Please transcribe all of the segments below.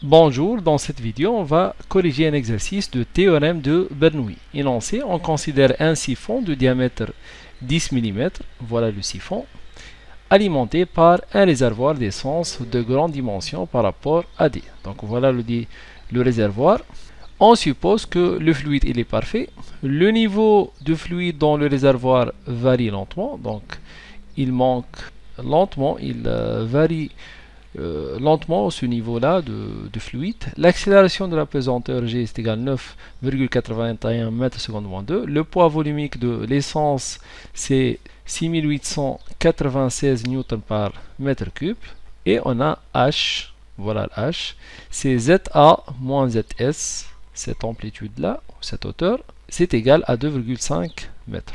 Bonjour, dans cette vidéo, on va corriger un exercice de théorème de Bernoulli. Énoncé, on considère un siphon de diamètre 10 mm, voilà le siphon, alimenté par un réservoir d'essence de grande dimension par rapport à D. Donc voilà le réservoir. On suppose que le fluide il est parfait. Le niveau de fluide dans le réservoir varie lentement, donc il manque lentement, il varie lentement ce niveau-là de fluide. L'accélération de la pesanteur G est égale à 9,81 m/s moins 2. Le poids volumique de l'essence c'est 6896 Newton par mètre cube. Et on a H, voilà H, c'est ZA moins ZS, cette amplitude-là, cette hauteur, c'est égal à 2,5 mètres.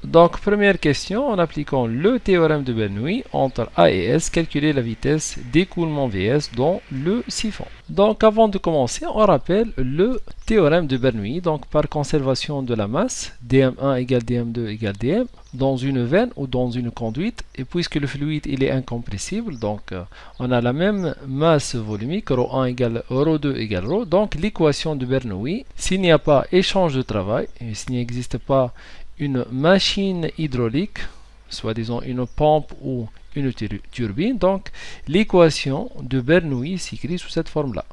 Donc, première question, en appliquant le théorème de Bernoulli, entre A et S, calculer la vitesse d'écoulement Vs dans le siphon. Donc, avant de commencer, on rappelle le théorème de Bernoulli. Donc, par conservation de la masse, dm1 égale dm2 égale dm, dans une veine ou dans une conduite, et puisque le fluide il est incompressible, donc on a la même masse volumique, ρ1 égale ρ2 égale ρ. Donc, l'équation de Bernoulli, s'il n'y a pas échange de travail, et s'il n'existe pas une machine hydraulique, soit disant une pompe ou une turbine, donc l'équation de Bernoulli s'écrit sous cette forme-là.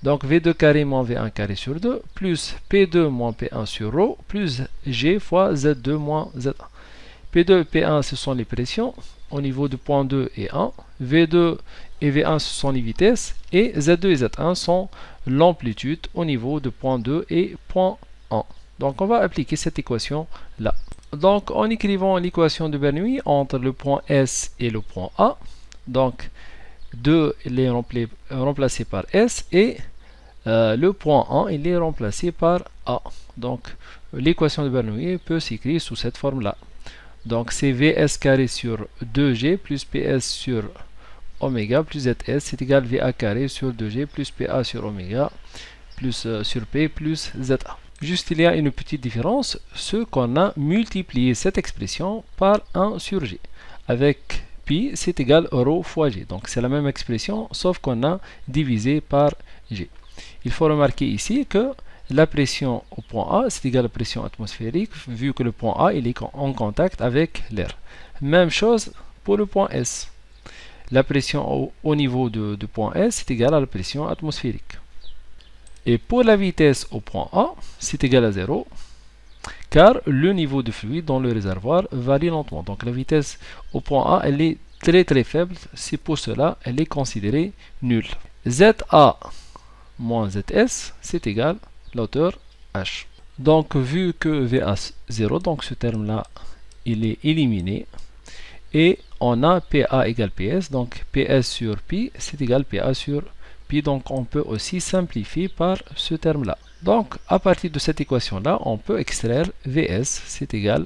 Donc V2 carré moins V1 carré sur 2, plus P2 moins P1 sur ρ, plus G fois Z2 moins Z1. P2 et P1 ce sont les pressions au niveau du point 2 et 1, V2 et V1 ce sont les vitesses, et Z2 et Z1 sont l'amplitude au niveau de point 2 et point 1. Donc on va appliquer cette équation là. Donc en écrivant l'équation de Bernoulli entre le point S et le point A, donc 2 il est remplacé par S et le point 1 il est remplacé par A. Donc l'équation de Bernoulli peut s'écrire sous cette forme là. Donc c'est Vs carré sur 2G plus PS sur oméga plus Zs c'est égal à Va carré sur 2G plus Pa sur oméga plus sur P plus Za. Juste, il y a une petite différence, ce qu'on a multiplié cette expression par 1 sur G. Avec pi, c'est égal à ρ fois G. Donc, c'est la même expression, sauf qu'on a divisé par G. Il faut remarquer ici que la pression au point A, c'est égal à la pression atmosphérique, vu que le point A, il est en contact avec l'air. Même chose pour le point S. La pression au niveau du point S, c'est égal à la pression atmosphérique. Et pour la vitesse au point A, c'est égal à 0, car le niveau de fluide dans le réservoir varie lentement. Donc la vitesse au point A, elle est très faible, c'est pour cela elle est considérée nulle. ZA moins ZS, c'est égal à la hauteur H. Donc vu que VA 0, donc ce terme-là, il est éliminé. Et on a PA égale PS, donc PS sur Pi, c'est égal à PA sur Pi, donc on peut aussi simplifier par ce terme-là. Donc, à partir de cette équation-là, on peut extraire Vs, c'est égal,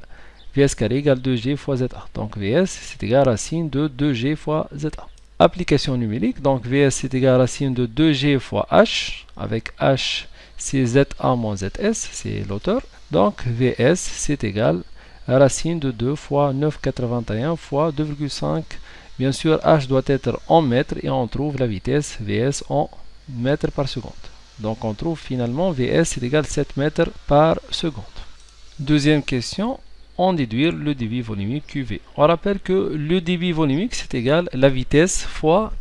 Vs carré égale 2G fois Za. Donc, Vs, c'est égal à racine de 2G fois Za. Application numérique, donc Vs, c'est égal à racine de 2G fois H, avec H, c'est Za moins Zs, c'est l'auteur. Donc, Vs, c'est égal à racine de 2 fois 9,81 fois 2,5. Bien sûr, H doit être en mètres et on trouve la vitesse Vs en mètres par seconde. Donc on trouve finalement Vs est égal à 7 mètres par seconde. Deuxième question, en déduire le débit volumique QV. On rappelle que le débit volumique c'est égal à la vitesse fois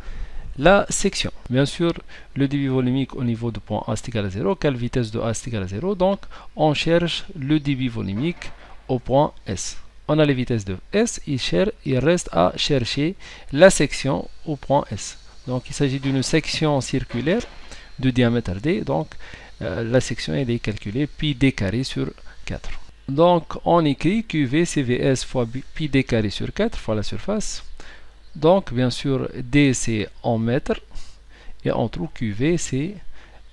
la section. Bien sûr, le débit volumique au niveau du point A c'est égal à 0, car la vitesse de A c'est égal à 0. Donc on cherche le débit volumique au point S. On a les vitesses de S, il reste à chercher la section au point S. Donc il s'agit d'une section circulaire de diamètre D, donc la section elle est calculée pi d carré sur 4. Donc on écrit QV CVS fois pi d carré sur 4 fois la surface. Donc bien sûr D c'est en mètres et on trouve QV c'est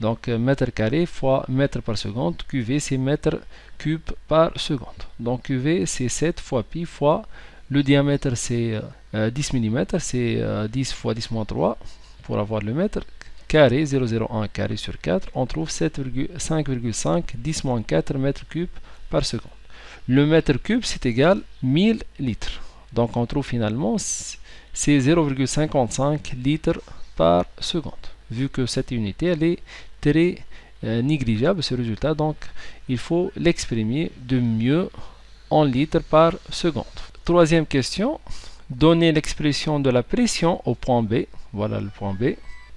donc mètre carré fois mètre par seconde, QV c'est mètre cube par seconde. Donc QV c'est 7 fois pi fois le diamètre c'est 10 mm, c'est 10 fois 10 moins 3 pour avoir le mètre, carré 0,01 carré sur 4, on trouve 5,5 10 moins 4 mètres cubes par seconde. Le mètre cube c'est égal 1000 litres. Donc on trouve finalement c'est 0,55 litres par seconde. vu que cette unité elle est très négligeable, ce résultat, donc il faut l'exprimer de mieux en litres par seconde. Troisième question, donner l'expression de la pression au point B. Voilà le point B.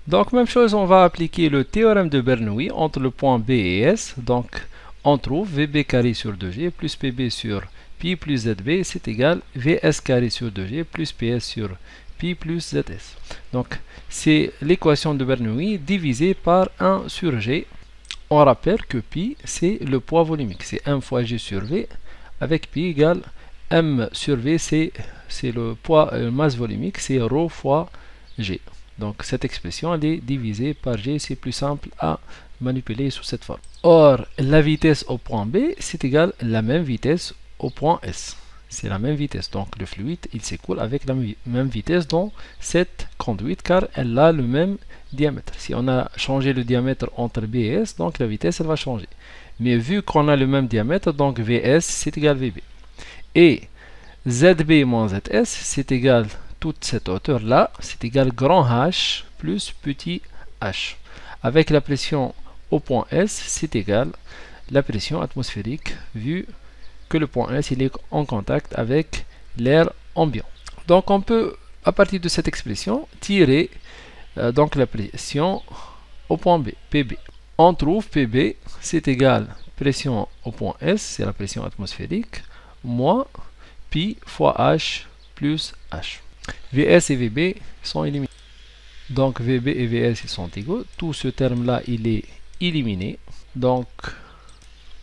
Donc même chose, on va appliquer le théorème de Bernoulli entre le point B et S. Donc on trouve VB carré sur 2G plus PB sur Pi plus ZB, c'est égal Vs carré sur 2G plus PS sur Pi plus Zs. Donc c'est l'équation de Bernoulli divisée par 1 sur G. On rappelle que Pi c'est le poids volumique, c'est 1 fois G sur V, avec Pi égale M sur V, c'est le poids masse volumique, c'est ρ fois G. Donc cette expression elle est divisée par G, c'est plus simple à manipuler sous cette forme. Or, la vitesse au point B, c'est égal à la même vitesse au point S. C'est la même vitesse, donc le fluide il s'écoule avec la même vitesse dans cette conduite car elle a le même diamètre. Si on a changé le diamètre entre B et S, donc la vitesse elle va changer. Mais vu qu'on a le même diamètre, donc Vs c'est égal VB. Et ZB moins Zs c'est égal toute cette hauteur là, c'est égal grand H plus petit h. Avec la pression au point S, c'est égal la pression atmosphérique vu que le point S il est en contact avec l'air ambiant. Donc on peut à partir de cette expression tirer donc la pression au point B, PB. On trouve PB c'est égal pression au point S, c'est la pression atmosphérique, moins pi fois H plus H. Vs et VB sont éliminés. Donc VB et Vs ils sont égaux. Tout ce terme là il est éliminé. Donc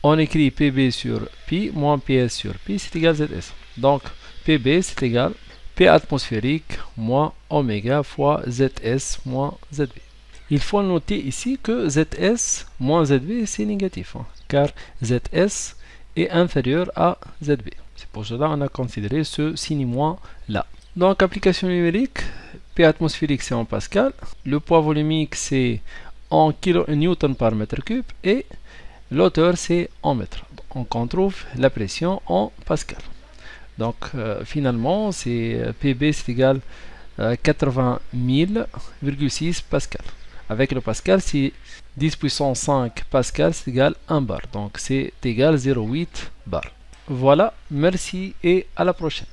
on écrit PB sur Pi moins PS sur Pi c'est égal Zs. Donc PB c'est égal P atmosphérique moins oméga fois Zs moins ZB. Il faut noter ici que Zs moins ZB c'est négatif, hein, car Zs est inférieur à ZB. C'est pour cela qu'on a considéré ce signe moins là. Donc application numérique, P atmosphérique c'est en pascal, le poids volumique c'est en kN par mètre cube et l'auteur c'est en mètres. Donc on trouve la pression en pascal. Donc finalement c'est PB c'est égal 80 000,6 pascal. Avec le pascal c'est 10 puissance 5 pascal c'est égal 1 bar. Donc c'est égal 0,8 bar. Voilà, merci et à la prochaine.